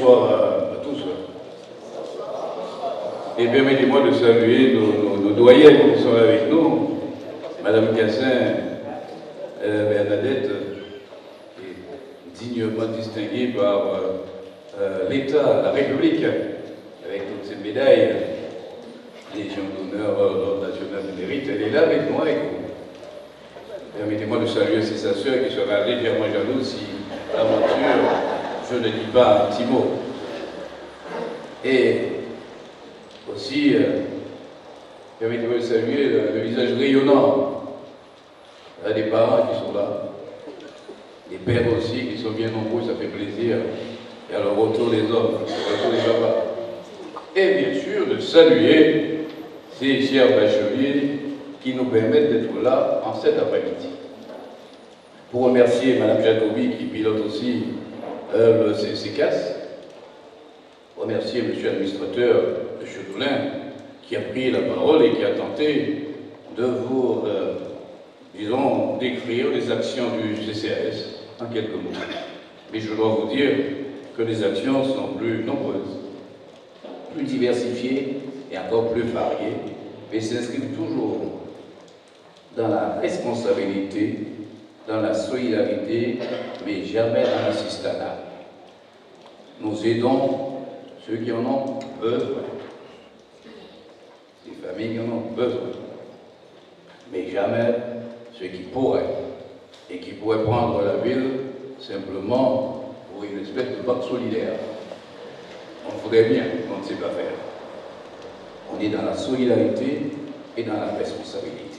bonsoir à tous. Et permettez-moi de saluer nos doyennes qui sont avec nous, Madame Cassin, Bernadette, dignement distinguée par l'État, la République, avec toutes ces médailles, Légion d'honneur, Ordre national du mérite. Elle est là avec moi et vous. Permettez-moi de saluer aussi sa sœur qui sera légèrement jalouse si l'aventure, je ne dis pas un petit mot. Et aussi, permettez-moi de saluer le visage rayonnant des parents qui sont là, des pères aussi qui sont bien nombreux, ça fait plaisir. Et alors, retour des hommes, retour des papas. Et bien sûr, de saluer ces chers bacheliers qui nous permettent d'être là en cet après-midi. Pour remercier Mme Jacobi qui pilote aussi le CCCAS, remercier M. l'administrateur de Chedoulin qui a pris la parole et qui a tenté de vous, disons, décrire les actions du CCAS en quelques mots. Mais je dois vous dire que les actions sont plus nombreuses, plus diversifiées et encore plus variées, mais s'inscrivent toujours dans la responsabilité, dans la solidarité, mais jamais dans l'assistanat. Nous aidons ceux qui en ont besoin, les familles qui en ont besoin, mais jamais ceux qui pourraient, et qui pourraient prendre la ville simplement pour une espèce de banque solidaire. On voudrait bien, mais on ne sait pas faire. On est dans la solidarité et dans la responsabilité.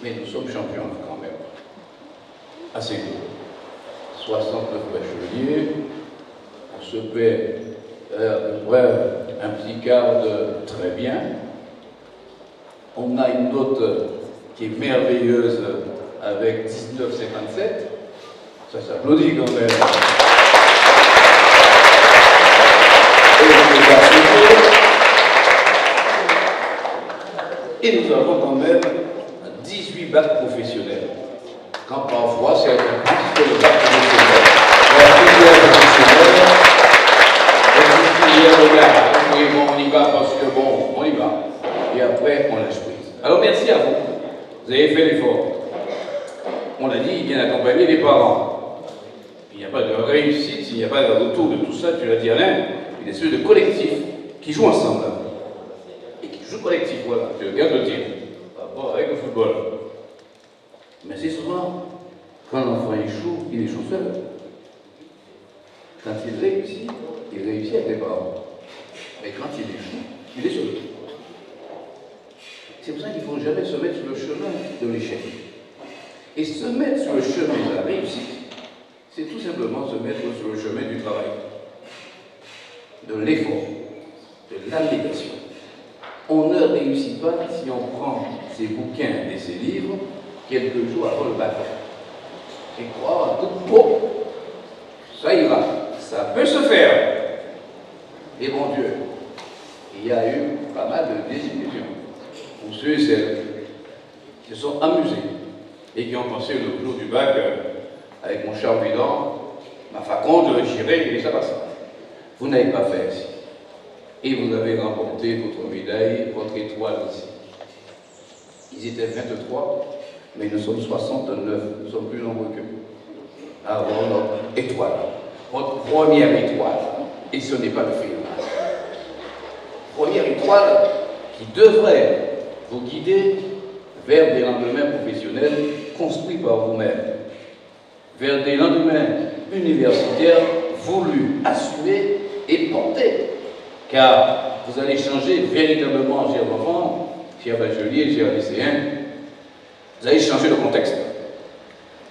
Mais nous sommes champions quand même. Assez beau. 69 bacheliers, on se paie un petit quart de très bien. On a une note qui est merveilleuse avec 19,57. Ça s'applaudit quand même. Et nous avons quand même 18 bacs professionnels. Quand parfois certains disent que le bac professionnel, on y va parce que bon, on y va. Et après, on lâche prise. Alors merci à vous. Vous avez fait l'effort. On l'a dit, il vient accompagner les parents. Il n'y a pas de réussite, s'il n'y a pas de retour de tout ça, tu l'as dit Alain, il y a des espèce de collectif qui jouent ensemble. Et qui jouent collectif, voilà. Tu regardes le tir. Par rapport avec le football. Mais c'est souvent, quand l'enfant échoue, il échoue seul. Quand il réussit avec les parents. Mais quand il échoue, il est seul. C'est pour ça qu'il ne faut jamais se mettre sur le chemin de l'échec. Et se mettre sur le chemin de la réussite, c'est tout simplement se mettre sur le chemin du travail, de l'effort, de l'abnégation. On ne réussit pas si on prend ses bouquins et ses livres quelques jours avant le bac. Et croire à tout pot, ça ira, ça peut se faire. Et mon Dieu, il y a eu pas mal de désillusions pour ceux et celles qui se sont amusés et qui ont pensé le jour du bac avec mon char bidon, ma faconde, j'irai et ça passe. Vous n'avez pas fait ainsi. Et vous avez remporté votre médaille, votre étoile aussi. Ils étaient 23, mais nous sommes 69, nous sommes plus nombreux que vous. Alors, notre étoile, votre première étoile, et ce n'est pas le film. Première étoile qui devrait vous guider vers des lendemains professionnels construits par vous-même, vers des lendemains universitaires voulus, assumés et portés. Car vous allez changer véritablement, chers enfants, chers bacheliers, chers lycéens, vous allez changer le contexte.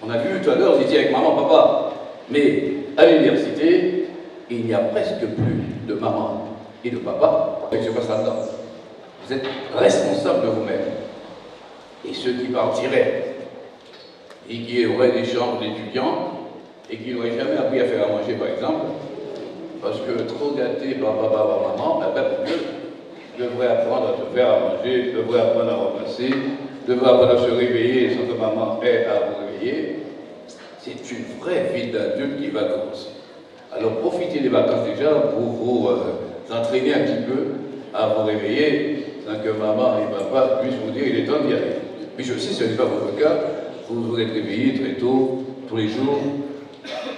On a vu tout à l'heure, vous étiez avec maman, papa, mais à l'université, il n'y a presque plus de maman et de papa. Avec ce qui se passe là-dedans. Vous êtes responsable de vous-même. Et ceux qui partiraient et qui auraient des chambres d'étudiants et qui n'auraient jamais appris à faire à manger, par exemple, parce que trop gâté par papa, par maman, Dieu devrait apprendre à se faire à manger, devrait apprendre à remplacer, devrait apprendre à se réveiller sans que maman ait à vous réveiller. C'est une vraie vie d'adulte qui va commencer. Alors profitez des vacances déjà pour vous entraîner un petit peu à vous réveiller sans que maman et papa puissent vous dire il est temps d'y aller. Puis je sais, ce n'est pas votre cas, vous vous êtes réveillés très tôt, tous les jours,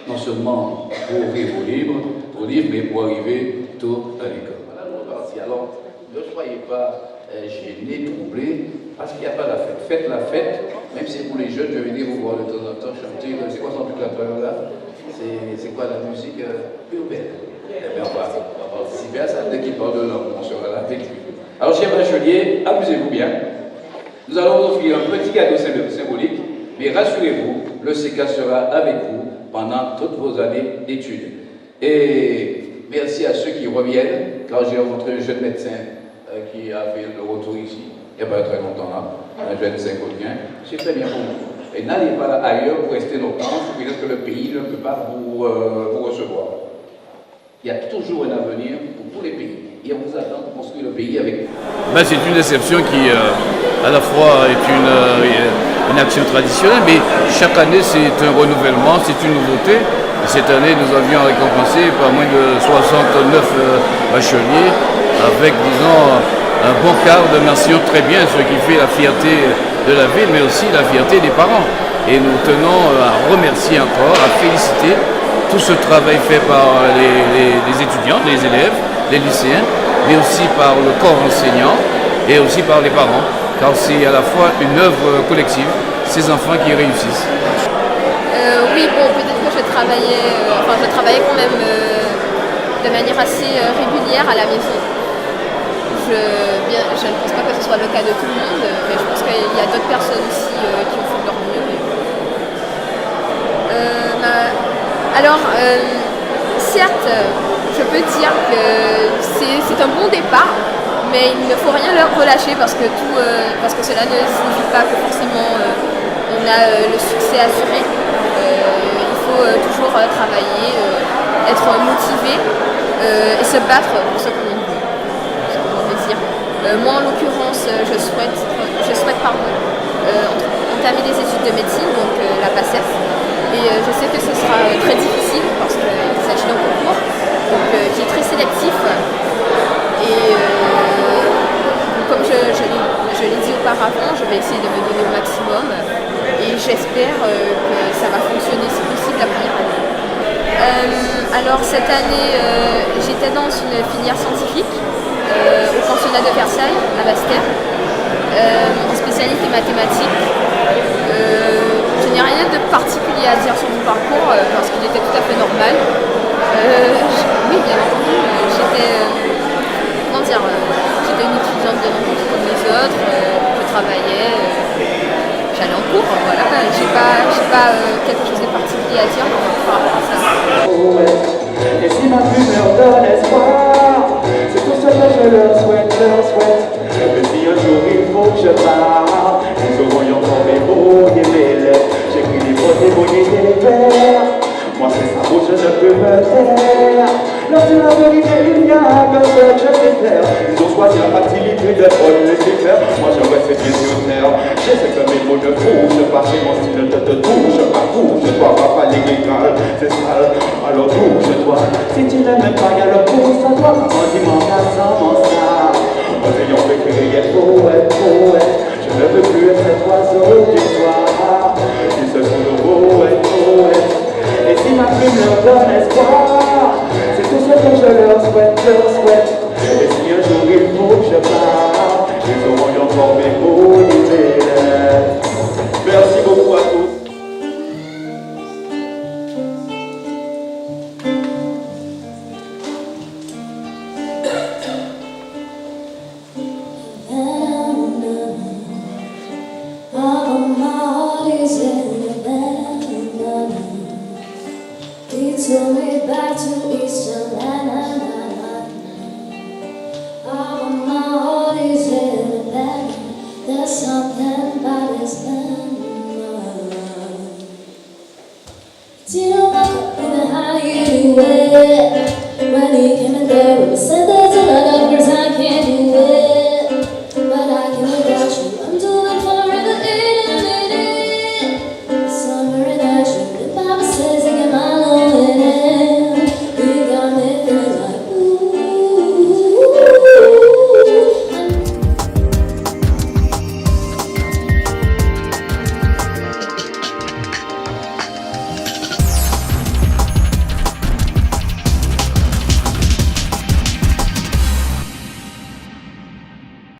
non seulement pour ouvrir vos livres, mais pour arriver tôt à l'école. Voilà, on est parti. Alors, ne soyez pas gênés, troublés, parce qu'il n'y a pas la fête. Faites la fête, même si pour les jeunes, je vais venir vous voir de temps en temps chanter. C'est quoi son truc là? C'est quoi la musique urbaine? Eh bien, on va participer à ça dès qu'il parle de l'homme, on sera là avec lui. Alors, chers bacheliers, amusez-vous bien. Nous allons vous offrir un petit cadeau symbolique, mais rassurez-vous, le CK sera avec vous pendant toutes vos années d'études. Et merci à ceux qui reviennent, car j'ai rencontré un jeune médecin qui a fait le retour ici, il n'y a pas très longtemps là, un jeune Saint-Gaudien. C'est très bien pour vous. Et n'allez pas ailleurs pour rester longtemps, peut-être que le pays ne peut pas vous recevoir. Il y a toujours un avenir pour tous les pays. Et on vous attend pour construire le pays avec vous. Ben, c'est une déception qui, à la fois, est une action traditionnelle, mais chaque année, c'est un renouvellement, c'est une nouveauté. Et cette année, nous avions récompensé pas moins de 69 bacheliers, avec, disons, un bon quart de mention très bien, ce qui fait la fierté de la ville, mais aussi la fierté des parents. Et nous tenons à remercier encore, à féliciter tout ce travail fait par les étudiants, les élèves, les lycéens, mais aussi par le corps enseignant et aussi par les parents, car c'est à la fois une œuvre collective, ces enfants qui réussissent. Oui, bon, peut-être que je travaillais quand même de manière assez régulière à la maison. Je ne pense pas que ce soit le cas de tout le monde, mais je pense qu'il y a d'autres personnes aussi qui ont fait de leur mieux. Certes, je peux dire que c'est un bon départ, mais il ne faut rien leur relâcher parce que cela ne signifie pas que forcément on a le succès assuré. Il faut toujours travailler, être motivé et se battre pour ce qu'on veut. Moi, en l'occurrence, je souhaite entamer des études de médecine, donc la PACEF. Et je sais que ce sera très difficile parce qu'il s'agit d'un concours qui est très sélectif. Et comme je l'ai dit auparavant, je vais essayer de me donner au maximum. Et j'espère que ça va fonctionner si possible la première année. Alors cette année, j'étais dans une filière scientifique au pensionnat de Versailles, à Basse-Terre, en spécialité mathématiques. Je n'ai rien de particulier à dire sur mon parcours parce qu'il était tout à fait normal. Oui, bien entendu, j'étais une étudiante bien entendu comme les autres, je travaillais, j'allais en cours, voilà. J'ai pas quelque chose de particulier à dire par rapport à ça. Et si ma plume leur donne espoir, c'est tout ce que je leur souhaite. Mais si un jour il faut que je parte, ils auront encore mes mots et mes lettres. J'écris des mots, des mots et des vers. Moi c'est ça où je ne peux me taire. Leur dire la vérité, il n'y a que ce que je sais faire. Ils ont choisi la facilité de laisser faire. Moi je reste visionnaire. Je sais que mes mots ne bougent pas, si mon style ne te touche pas. Bouge-toi, va pas l'illégal, c'est sale. Alors bouge-toi. Si tu ne m'aimes pas, y'a le pouce à toi. Maman dit mon gars sans mon star. Aux ayants fait crier poète. Je ne veux plus être cet oiseau du soir. Ils se font de poète. Et si ma plume leur donne espoir, c'est tout ce que je leur souhaite. Et si un jour il faut que je parte, ils auront encore mes mots et mes lettres. Merci beaucoup à tous. Took me back to Eastern land. Oh, my heart is in the back. There's something about this man. Do you know how you do it? When he came in there, we said there's a lot of girls I can't do it.